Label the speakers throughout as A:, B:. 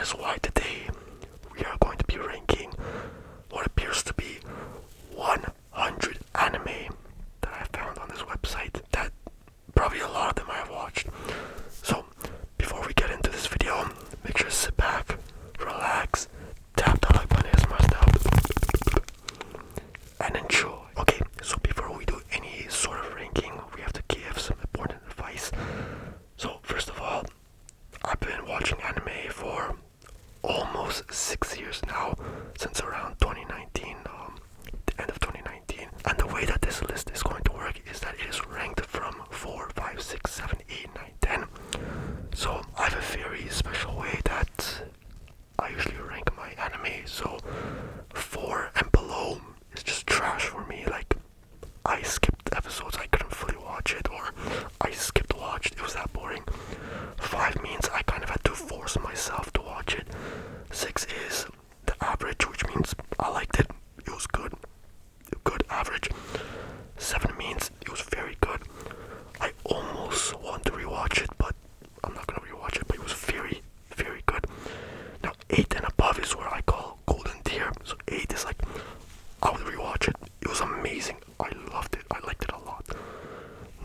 A: is why today we are going to be ranking what appears to be 100 anime that I found on this website that probably a lot of them I have watched. So before we get into this video, make sure to sit back, relax, tap the like button as much now, and enjoy. Okay, so before we do any sort of ranking, we have to give some important advice. So first of all, I've been watching anime for almost 6 years now, since around 2019, the end of 2019. And the way that this list is going to work is that it is ranked from 4, 5, 6, 7, 8, 9, 10. So I have a very special way that I usually rank my anime. So 4 and below is just trash for me. Like, I skipped episodes, I couldn't fully watch it, or I skipped watched, it was that boring. 5 means I kind of had to force myself to watch it. 6 is the average, which means I liked it, it was good average. 7 means it was very good. I almost want to rewatch it, but I'm not gonna rewatch it, but it was very, very good. Now 8 and above is where I call golden tier. So 8 is like, I would rewatch it, it was amazing, I loved it, I liked it a lot.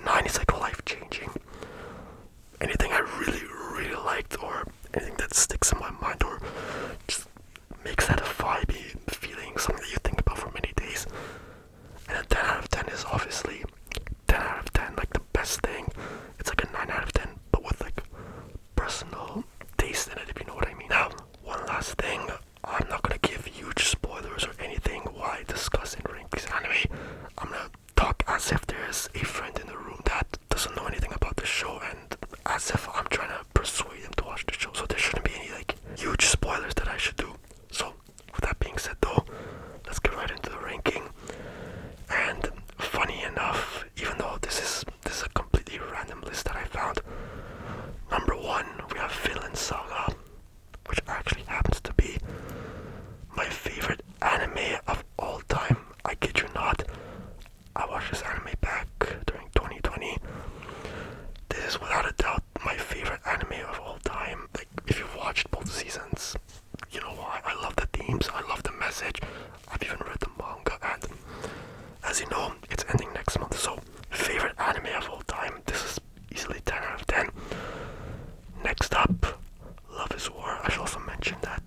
A: 9 is like life changing. Anything I really, really liked, or anything that sticks in my mind, or just makes that a vibey feeling, something that you think about for many days. And a 10 out of 10 is obviously 10 out of 10, like the best thing. It's like a 9 out of 10, but with like personal taste in it, if you know what I mean. Now, one last thing, I'm not gonna give huge spoilers or anything while I discuss and rank this anime. I'm gonna talk as if there's a friend in the room that doesn't know anything about the show, and as if I'm trying to persuade them to watch the show. So there shouldn't be any like huge spoilers that I should do. So with that being said though, let's get right into the ranking. And funny enough, even though this is a completely random list that I found, number 1 we have Vinland Saga, which actually happens to be my favorite anime of all time. I kid you not. I watched this anime back during 2020. This is without a doubt my favorite anime of all time. Like, if you've watched both seasons, you know why. I love the themes, I love the message. I've even read the manga, and as you know, it's ending next month. So favorite anime of all time, this is easily 10 out of 10. Next up, Love is War. I should also mention that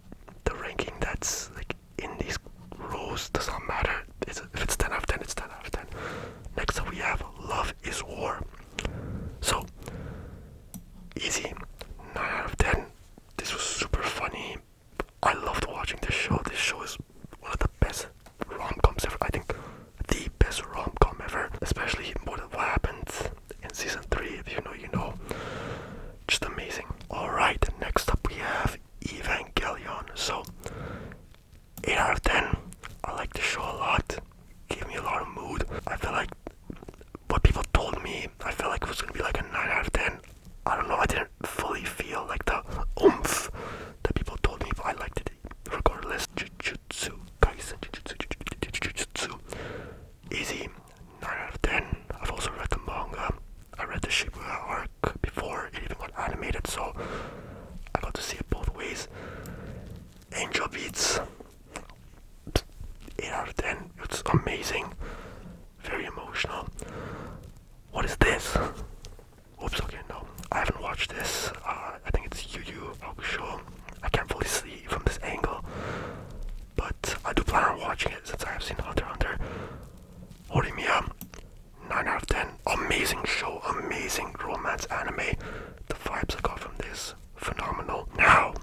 A: the ranking that's like in these rows does not matter. If it's 10 out of 10, it's 10 out of 10. Next up we have Love is War. So easy, 9 out of 10. This was super funny. I loved watching this show. This show is one of the best rom-coms ever. I think the best rom-com ever, especially what happened in season 3. If you know, you know. Just amazing. Alright, next up we have Evangelion. So 8 out of 10. I like the show a lot. Gave me a lot of mood. I feel like what people told me, I felt like it was gonna be like a 9 out of 10. I don't know, I didn't fully feel like the oomph that people told me, but I liked it regardless. Jujutsu Kaisen, Jujutsu. Easy, 9 out of 10. I've also read the manga. I read the Shibuya arc before it even got animated, so I got to see it both ways. Angel Beats, 8 out of 10. It's amazing. Very emotional. What is this? Oops, okay, no. I haven't watched this. I think it's Yu Yu Hakusho. I can't fully see from this angle, but I do plan on watching it since I have seen Hunter x Hunter. Horimiya, 9 out of 10. Amazing show, amazing romance anime. The vibes I got from this, phenomenal. Now,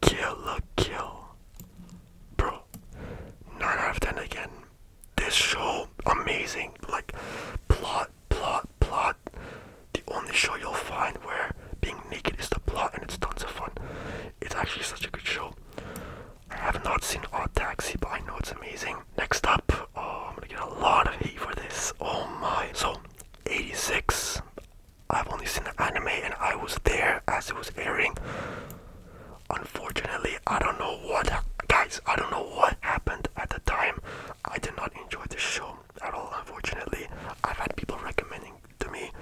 A: Kill la Kill. Bro, 9 out of 10 again. This show, amazing. Like, plot. The only show you'll find where being naked is the plot, and it's tons of fun. It's actually such a good show. I have not seen Odd Taxi, but I know it's amazing. Next up, I'm gonna get a lot of hate for this. Oh my. So, 86. I've only seen the anime, and I was there as it was airing. Unfortunately, I don't know what happened at the time. I did not enjoy this show at all, unfortunately. I've had people recommending to me.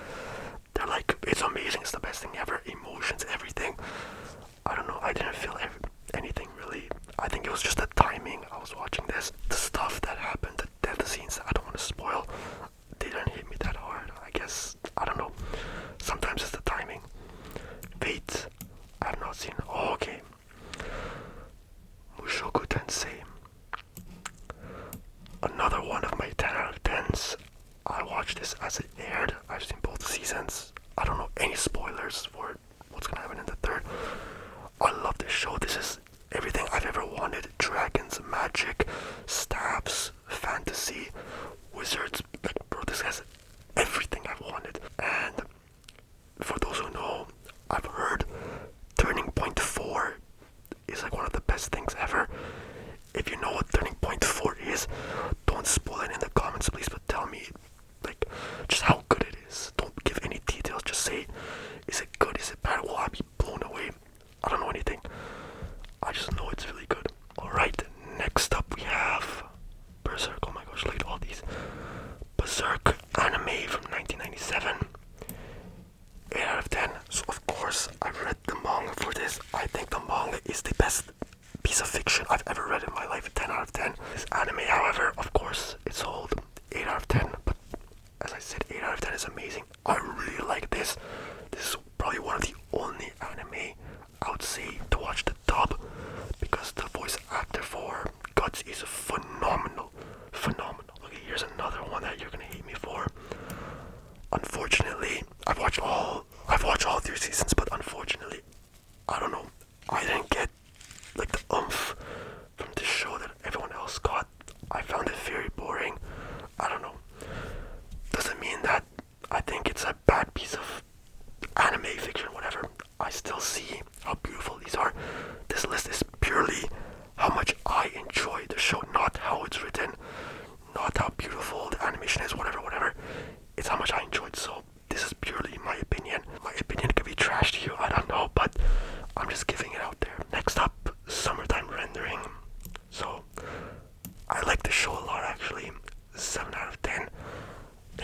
A: They're like, it's amazing, it's the best thing ever, emotions, everything. I don't know, I didn't feel anything for this. I think the manga is the best piece of fiction I've ever read in my life. 10 out of 10. This anime, however, of course, it's sold 8 out of 10, but as I said, 8 out of 10 is amazing. I really like this. This is probably one of the only anime I would say to watch the dub, because the voice actor for Guts is phenomenal. Phenomenal. Okay, here's another one that you're gonna hate me for. Unfortunately, I've watched all 3 seasons, but unfortunately, I don't know, I didn't get like the oomph from this show that everyone else got. I found it very boring. I don't know. Doesn't mean that I think it's a bad piece of anime fiction, whatever. I still see how beautiful these are. This list is purely how much I enjoy the show, not how it's written, not how beautiful the animation is, whatever. It's how much I enjoyed. So this is purely my opinion. My opinion could be trash to you, I don't know, but I'm just giving it out there. Next up, Summertime Rendering. So I like the show a lot, actually. 7 out of 10.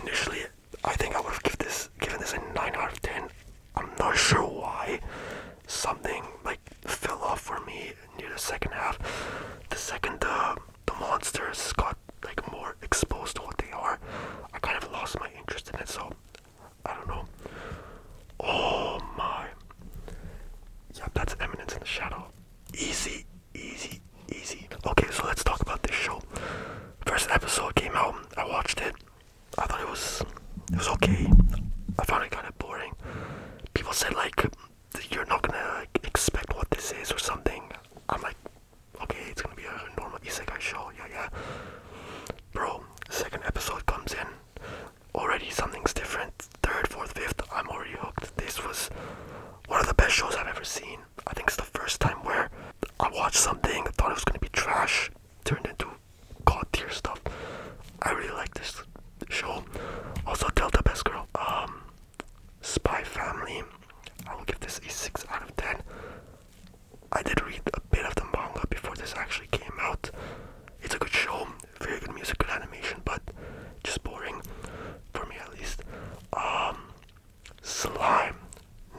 A: Initially, I think I would have given this a 9 out of 10. I'm not sure why. Something like fell off for me near the second half. The second the monsters got like more exposed to what they are, I kind of lost my interest in it. So I don't know. Oh my. Yeah, that's Eminence in the Shadow. Easy. Okay, so let's talk about this show. First episode came out. I watched it. I thought it was okay. I found it kind of boring. People said like you're not gonna like expect what this is or something. I'm like, okay, it's gonna be a normal isekai show. Yeah. Bro, second episode comes in. Already something's different. Third, fourth, fifth, I'm already hooked. This was one of the best shows I've ever seen. I think it's the first time where I watched something, thought it was gonna be trash, turned into god tier stuff. I really like this show. Also, Delta Best Girl. Spy Family. I will give this a 6 out of 10. I did read a bit of the manga before this actually came out. It's a good show, very good music, good animation, but just boring, for me at least. Slime,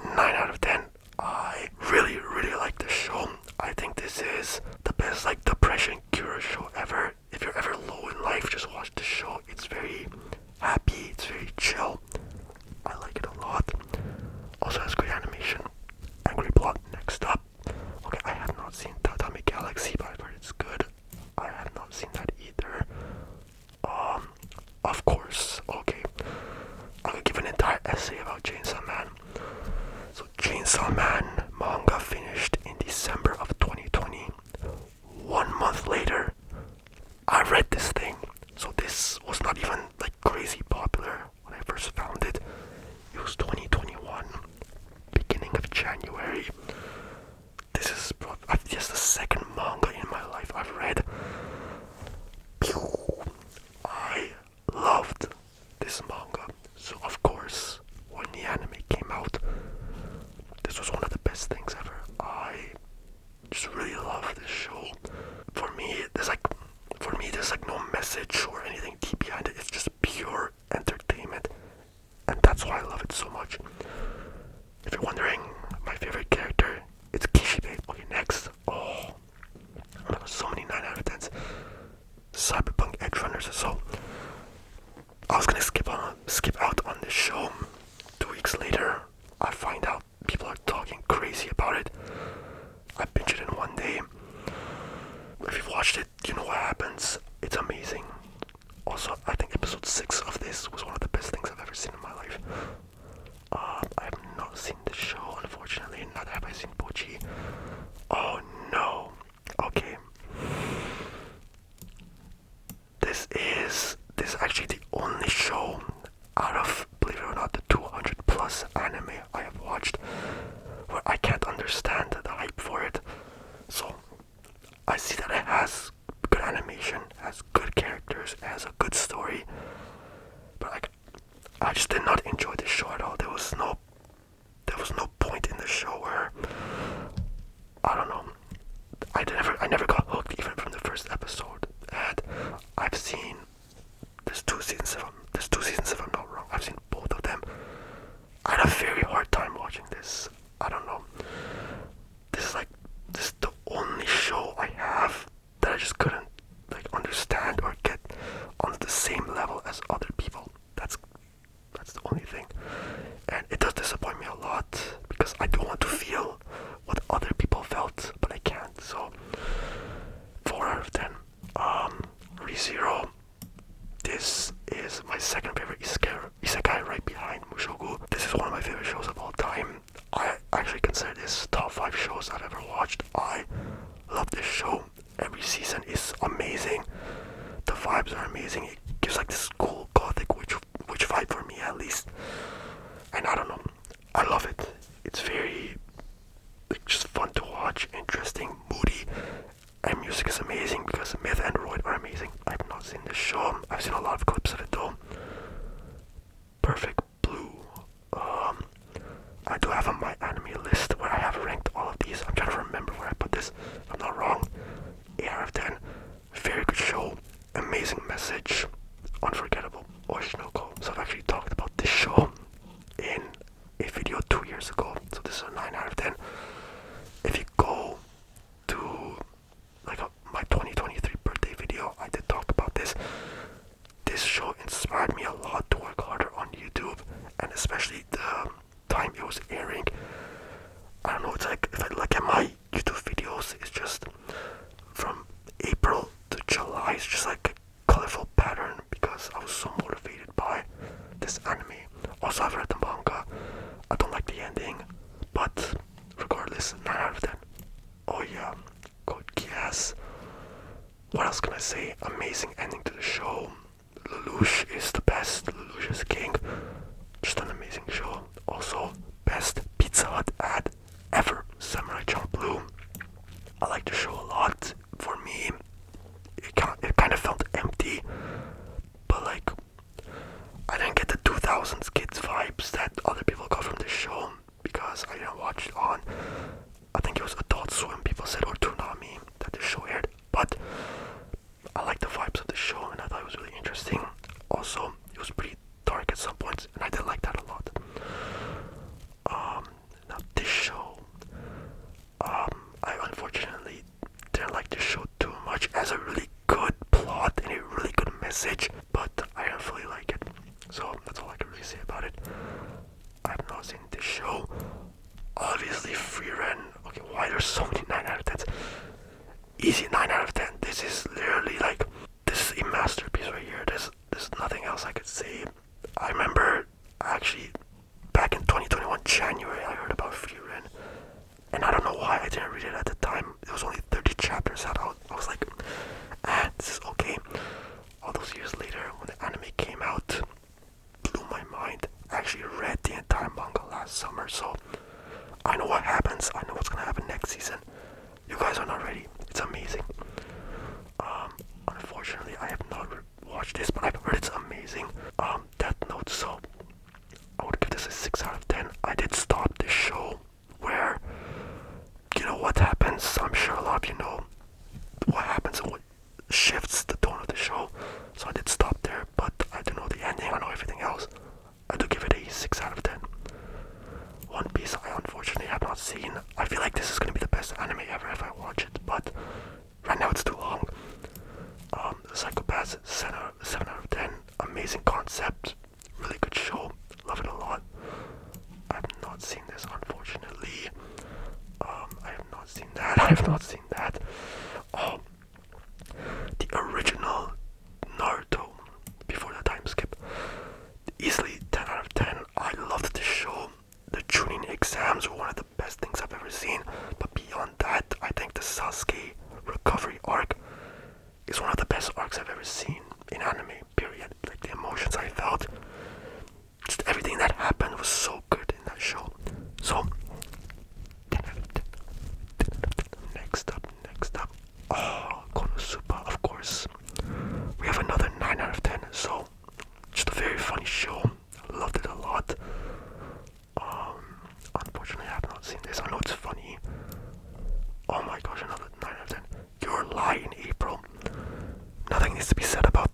A: 9 out of 10. I really like this show. I think this is the best like depression cure show ever. If you're ever low in life, just watch this show. It's very happy, it's very chill. I like it a lot. Also has great animation. Angry Plot, next up. Okay, I have not seen Tatami Galaxy, but I've heard it's good. I have not seen that either. Of course, okay. I could give an entire essay about Chainsaw Man. So Chainsaw Man manga finished in December of 2020. 1 month later, I read this thing. So this was not even like crazy popular when I first found it. It was 2021, beginning of January. This is just the second manga in my life I've read. I loved this manga. So of course, when the anime came out, this was one of the best things ever. I just really love this show. For me, there's like no message or anything deep behind it. It's just pure entertainment, and that's why I love it so much. If you're wondering, my favorite character, it's Kishibe. Okay, next. Oh, there were so many 9 out of 10s. Cyberpunk Edge Runners. So I was gonna skip out on this show. 2 weeks later, I find out people are talking crazy about it. I binge it in 1 day. If you've watched it, you know what happens. It's amazing. Also, I think episode 6 of this was one of the best things I've ever seen in my life. I have not seen this show, unfortunately. Neither have I seen Pochi. Oh no. Okay. This is actually the only show out of, believe it or not, the 200 plus anime I have watched where I can't understand the hype for it. So I see that it has good animation, has good characters, it has a good story, but I just did not enjoy this show at all. There was no point in the show where, I don't know, I never got hooked even from the first episode. And I've seen there's two seasons if I'm not wrong. I've seen both of them. I had a very hard time watching this. I don't know. this top 5 shows I've ever watched. I love this show. Every season is amazing. The vibes are amazing. It gives like this cool gothic witch vibe for me at least. And I don't know, I love it. It's very like just fun to watch, interesting, moody, and music is amazing because Myth and Royd are amazing. I've not seen this show. I've seen a lot of clips of it though. Perfect Blue. I do have on my anime list where I have ranked all of these. I'm trying to remember where I put this. If I'm not wrong. 8 out of 10. Very good show. Amazing message. Unforgettable. Oshinoko. So I've actually talked about this show in a video 2 years ago. So this is a 9 out of 10. If you go to like my 2023 birthday video, I did talk about this. This show inspired me a lot to work harder on YouTube, and especially the time it was airing. I don't know, it's like if I look at my YouTube videos, it's just from April to July, it's just like a colorful pattern because I was so motivated by this anime. Also, I've read the manga. I don't like the ending, but regardless, 9 out of 10. Oh yeah, Code Geass. What else can I say? Amazing ending to the show. Lelouch is the best. Lelouch is king. Just an amazing show. Also, best Pizza Hut ad ever. Samurai Champloo. I like the show a lot. For me, it kind of felt empty, but like I didn't get the 2000s kids vibes that other people got from this show because I didn't watch it on, I think it was Adult Swim, people said, or Toonami that this show aired. But I like the vibes of the show and I thought it was really interesting. Also, it was pretty dark at some points and I did like that a lot. Now this show, I unfortunately didn't like this show too much. It has a really good plot and a really good message, but I didn't fully like it. So that's all I can really say about it. I have not seen this show. Obviously, Frieren. Okay, why there's so many 9 out of 10s? Easy 9 out of 10. This is literally like, this is a masterpiece right here. There's nothing else I could say. I remember actually back in 2021 January I heard about Frieren, and I don't know why I didn't read it at the time. It was only 30 chapters out. I was like, this is okay. All those years later, when the anime came out, blew my mind. I actually read the entire manga last summer, so I know what happens. I know what's gonna happen next season. You guys are not ready. It's amazing. Unfortunately, I have not watched this, but I've heard it's amazing. Death Note, so I would give this a 6 out of 10. I did stop this show where, you know what happens. I'm sure a lot of you know what happens and what shifts the tone of the show. So I did stop there, but I don't know the ending. I know everything else. I do give it a 6 out of 10. One Piece I unfortunately have not seen. I feel like this is going to be the best anime ever if I watch it, but right now it's too long. Psychopaths, 7 out of 10. Amazing concept. Really good show. Love it a lot. I have not seen this, unfortunately. I have not seen that. I have not seen that. Oh, the original Naruto, before the time skip. Easily 10 out of 10. I loved the show. The Chunin exams were one of the best things I've ever seen. But beyond that, I think the Sasuke recovery arc is one of the best arcs I've ever seen in anime, period. Like the emotions I felt, just everything that happened was so good in that show. So, 10 out of 10. 10 out of 10. Next up. Oh, Konosuba, of course. We have another 9 out of 10. So, just a very funny show. I loved it a lot. Unfortunately, I have not seen this. I know it's funny. Oh my gosh, another 9 out of 10. Your Lie in April. Nothing needs to be said about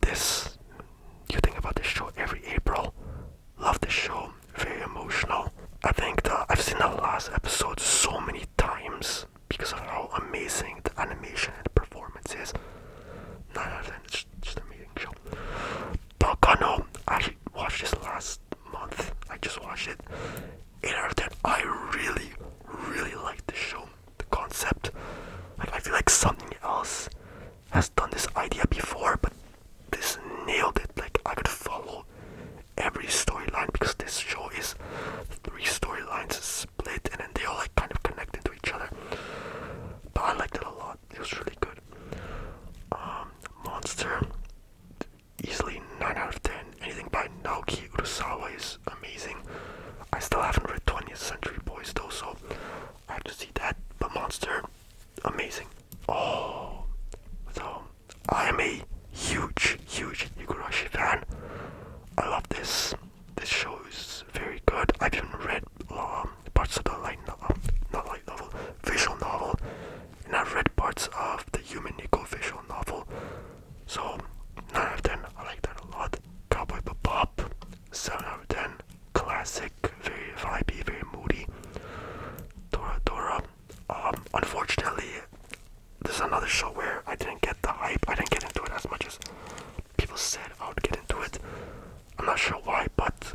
A: that, but Monster, amazing. Oh, so I am a huge Higurashi fan. I love this. This show is very good. I've even read parts of the not light novel, visual novel, and I've read parts of the Human Nico visual novel. So 9 out of 10. I like that a lot. Cowboy Bebop, 7 out of 10. Classic, very vibey, very moody. Dora Dora. Unfortunately, this is another show where I didn't get the hype. I didn't get into it as much as people said I would get into it. I'm not sure why, but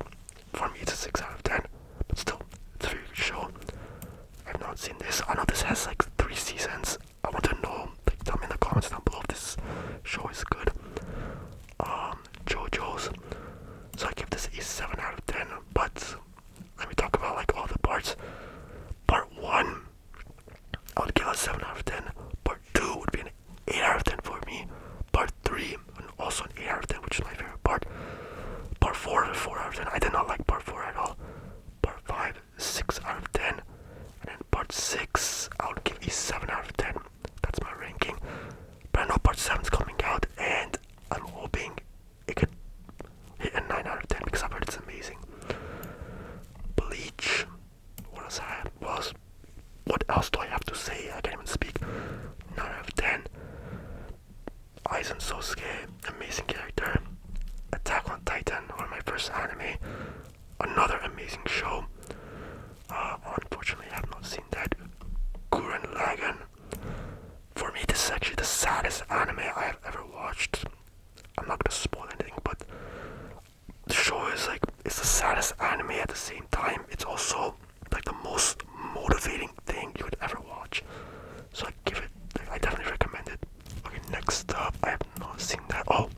A: for me it's a 6 out of 10. But still, it's a very good show. I've not seen this. I know this has like 3 seasons. I want to know, like, tell me in the comments down below if this show is good. JoJo's. So I give this a 7 out of 10. But let me talk about like all the parts. Part 1, I would give a 7 out of 10. Part 2 would be an 8 out of 10 for me. Part 3, also an 8 out of 10, which is my favorite part. Part 4, a 4 out of 10. I did not like part 4 at all. Part 5, 6 out of 10. And then part 6, I would give a 7 out of 10. That's my ranking. But I know part 7 is coming out, and I'm hoping it could hit a 9 out of 10 because I've heard it's amazing. Bleach. What else I have? What else do I have to say? I can't even speak. 9 out of 10. Aizen Sosuke, amazing character. Attack on Titan, one of my first anime. Another amazing show. Unfortunately, I have not seen that. Gurren Lagann. For me, this is actually the saddest anime I have ever watched. I'm not gonna spoil anything, but the show is like, it's the saddest anime at the same time. It's also like the most motivating thing you could ever watch. So I give it, I definitely recommend it. Okay, next up, I have not seen that. Oh,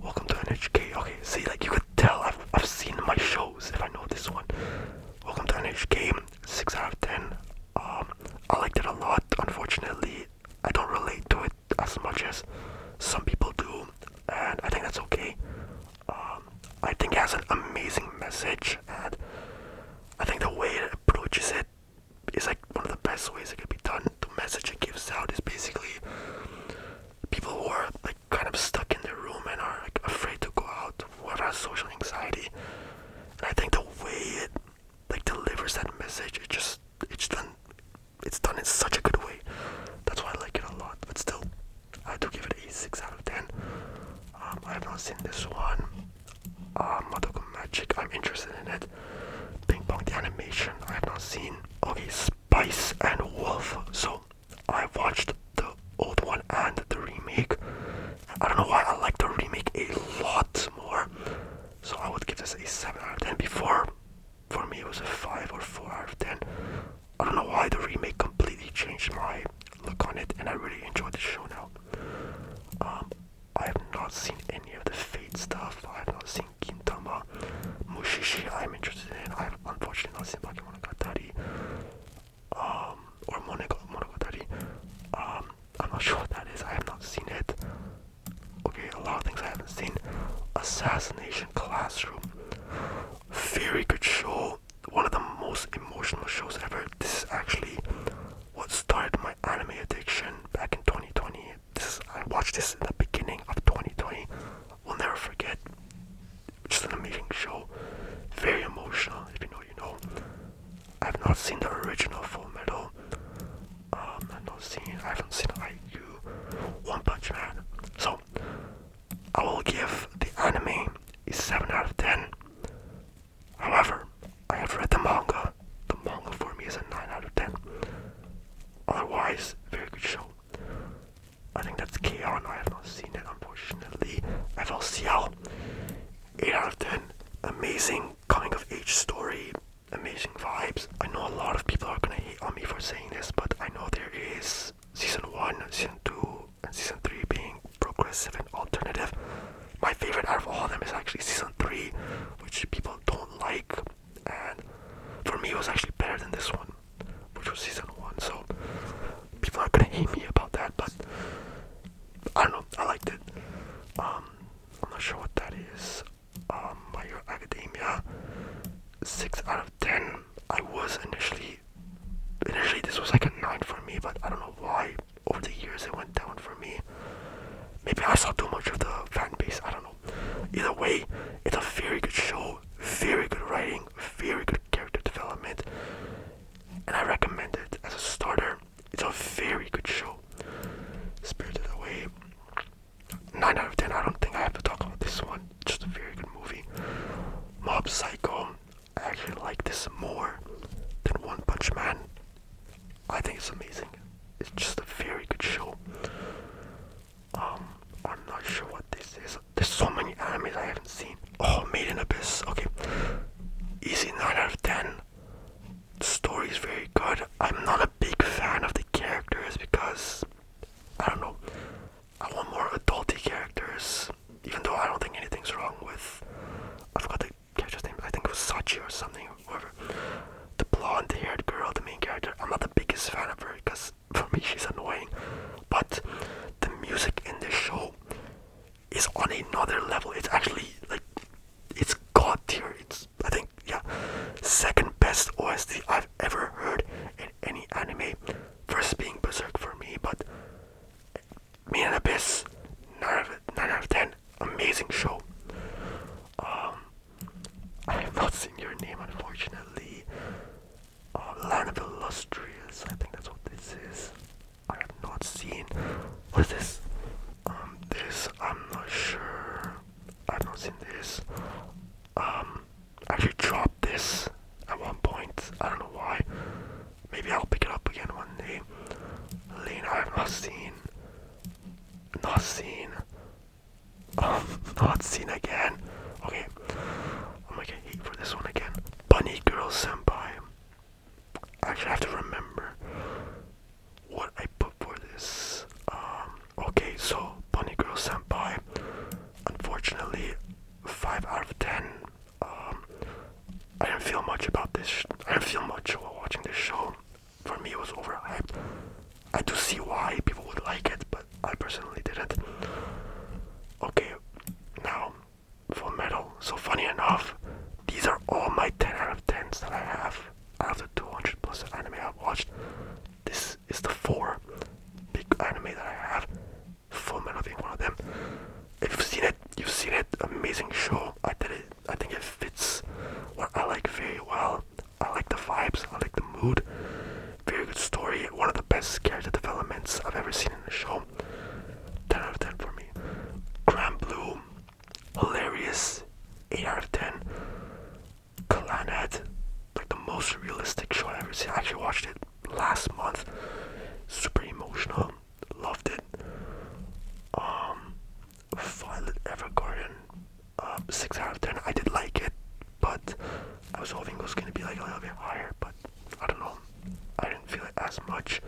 A: Welcome to NHK. Okay, see, like you could tell I've seen my shows if I know this one. Welcome to NHK, 6 out of 10. I liked it a lot. Unfortunately, I don't relate to it as much as some people do, and I think that's okay. I think it has an amazing message, and I think the way it approaches it is like one of the best ways it could be done. The message it gives out is basically people who are like kind of stuck in their room and are like afraid to go out, whoever has social anxiety. And I think the way it like delivers that message, it's done in such a good way. That's why I like it a lot. But still, I do give it a 6 out of 10. I have not seen this one. Madoka Magic, I'm interested in it. Ping Pong, the animation, I have not seen. Okay, Spice and Wolf. So I watched the old one and the remake. I don't know why I like the remake a lot more. So I would give this a 7 out of 10. Before, for me, it was a 5 or 4 out of 10. I don't know why the remake completely changed my look on it, and I really enjoy the show now. I have not seen any of the Fate stuff. I have not seen Gintama. Mushishi, I'm interested in. I have unfortunately not seen Bakemonogatari. Or Monogatari. I'm not sure what that is. I have not seen it. Okay, a lot of things I haven't seen. Assassination Classroom. Very good show. One of the most emotional shows ever. This is actually what started my anime addiction back in 2020. I watched this in the beginning of 2020. We'll never forget. Just an amazing show. Very emotional. If you know, you know. I have not seen the original Full Metal. I haven't seen IQ. One Punch Man. So I will give the anime a 7 out of 10. However, I have read the manga. The manga for me is a 9 out of 10. Otherwise, very good show. I think that's K-On! I have not seen it, unfortunately. FLCL, 8 out of 10. Amazing coming of age story. Amazing vibes. I know a lot of people are gonna hate on me for saying this, but I know there is season 1, season 2, and season 3 being progressive and alternative. My favorite out of all of them is actually season 3, which people don't like, and for me it was actually better than this one, which was season 1, so people are gonna hate me about that, but I don't know, I liked it. I'm not sure what that is. My Hero Academia, 6 out of 10. I was initially this was like a 9 for me, but I don't know why over the years it went down for me. Maybe I saw too much of the fan base, I don't know. Either way, it's a very good show, very good writing, very good character development, and I recommend it as a starter. It's a very good show. Spirited Away, 9 out of 10. I don't think I have to talk about this one. Just a very good movie. Mob Psycho, I actually like this more than One Punch Man. I think it's amazing. It's just a very good show. I'm not sure what this is. There's so many animes I haven't seen. Oh, Made in Abyss. Okay. Easy 9 out of 10. The story is very good. I'm not a big fan of the characters because, I don't know, I want more adulty characters. Even though I don't think anything's wrong with, I forgot the character's name. I think it was Sachi or something, whoever. The blonde haired girl, the main character. I'm not the biggest fan of her because for me she's annoying. But the music in this show is on another level. It's actually like, it's god tier. It's, I think, yeah, second best OST I've ever heard in any anime. First being Berserk for me, but Made in Abyss, 9 out of 10. Amazing show. I have not seen your name, unfortunately. Land of Illustrious, I think that's what this is. I have not seen. What is this? This, I'm not sure. I've not seen this. I actually dropped this at one point. I don't know why. Maybe I'll pick it up again one day. Lena, I have not seen. Not seen. Not seen again. Okay. I'm gonna get hate for this one again. Bunny Girl Senpai. Actually, I have to remember what I put for this. Okay, so Bunny Girl Senpai. Unfortunately, 5 out of 10. I didn't feel much about this. I didn't feel much while watching this show. For me, it was overhyped. I do see why people would like it, but I personally didn't. Okay, now Full Metal. So funny enough, these are all my 10 out of 10s that I have out of the 200 plus anime I've watched. This is the 4 big anime that I have. Full Metal being one of them. If you've seen it, you've seen it. Amazing show. I think it fits what I like very well. I like the vibes. I like the mood. Very good story. One of the best character developments I've ever seen in a show. 10 out of 10 for me. Grand Blue, hilarious. 8 out of 10. Clannad, like the most realistic show I've ever seen. I actually watched it last month. Super emotional. Loved it. Violet Evergarden, 6 out of 10. I did like it, but I was hoping it was going to be like a little bit higher, but I don't know. I didn't feel it as much.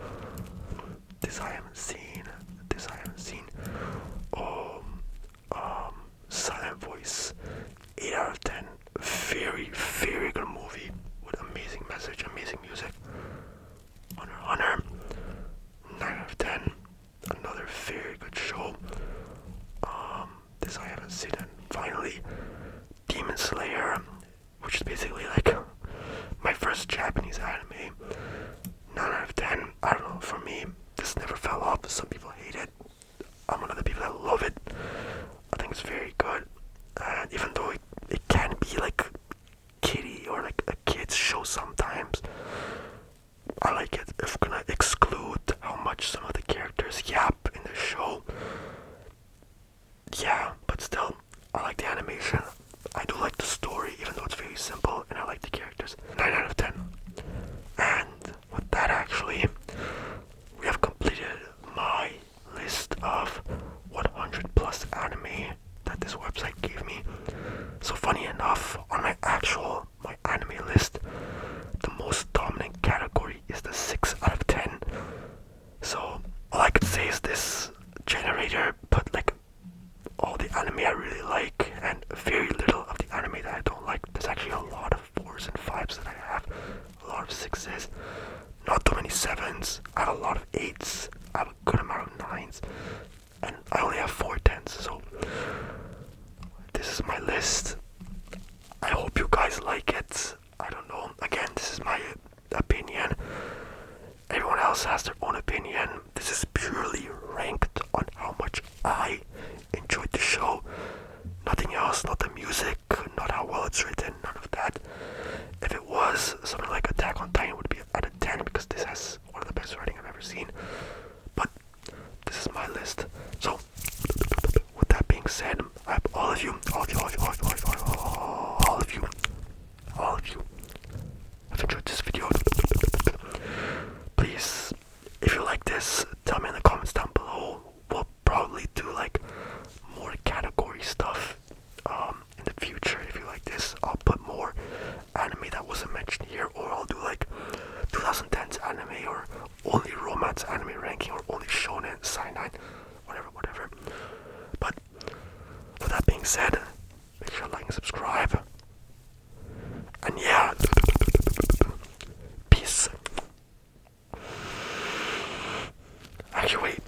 A: This I haven't seen. Silent Voice, 8 out of 10. Very, very good movie with amazing message, amazing music. Hunter x Hunter, 9 out of 10. Another very good show. This I haven't seen. And finally, Demon Slayer, which is basically like my first Japanese anime. 9 out of 10. I don't know, for me, this never fell off. Some people hate it. I'm one of the people that love it. I think it's very good. And even though it can be like kiddie or like a kid's show sometimes, I like it. If we're gonna exclude how much some of the characters yap in the show, yeah, but still, I like the animation. I do like the story, even though it's very simple, and I like the characters. 9 out of 10. And with that, actually, we have completed my list of 100 plus anime that this website gave me. So funny enough, on my anime list, the most dominant category is the 6 out of 10. So all I could say is this generator put like all the anime I really like and very little of the anime that I don't like. There's actually a lot of 4s and 5s that I have, a lot of 6s, not too many 7s. I have a lot of 8s, I have a good amount of 9s, and I only have 4 10s. So this is my list. I hope you guys like it. I don't know, again, this is my opinion. Everyone else has their own opinion. This is purely ranked on how much I enjoyed the show. Nothing else, not the music, not how well it's written, none of that. If it was something like Attack on Titan, it would be out of 10 because this has one of the best writing I've ever seen. But this is my list. So, with that being said, I hope all of you have enjoyed this video. Please, if you like this, tell me in the comments down below. We'll probably do like more category stuff in the future. If you like this, I'll put more anime that wasn't mentioned here, or I'll do like 2010s anime, or only romance anime ranking, or only shonen, seinen, whatever. But with that being said, make sure to like and subscribe. And yeah, peace. Actually, wait.